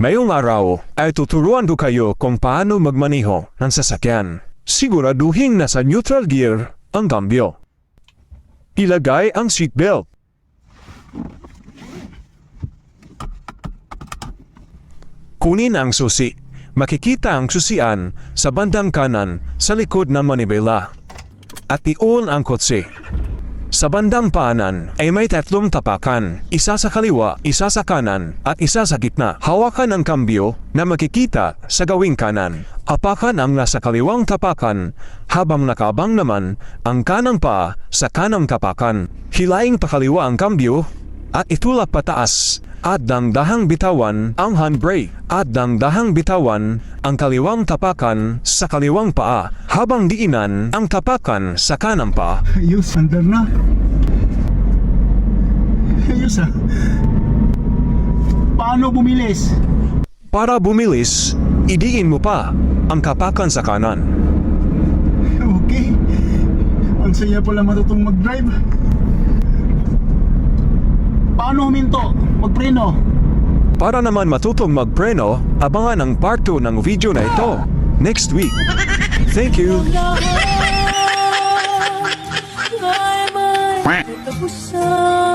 Ngayong araw ay tuturuan ko kayo kung paano magmaneho ng sasakyan. Siguraduhin nasa neutral gear ang cambio. Ilagay ang seatbelt. Kunin ang susi. Makikita ang susian sa bandang kanan sa likod ng manibela. At i-on ang kotse. Sa bandang paanan ay may 3 tapakan, isa sa kaliwa, isa sa kanan, at isa sa gitna. Hawakan ang kambyo na makikita sa gawing kanan. Apakan ang nasa kaliwang tapakan habang nakabang naman ang kanang paa sa kanang tapakan. Hilaing pakaliwa ang kambyo at itulak pataas at dang-dahang bitawan ang handbrake at dang-dahang bitawan ang kaliwang tapakan sa kaliwang paa habang diinan ang tapakan sa kanang paa. Ayos, andar na. Ayos ah. Paano bumilis? Para bumilis, idiin mo pa ang tapakan sa kanan. Okay. Ang saya pala matutong mag-drive. Paano huminto? Magpreno? Para naman matutong magpreno, abangan ang part 2 ng video na ito next week. Thank you! Ay, may katapusan.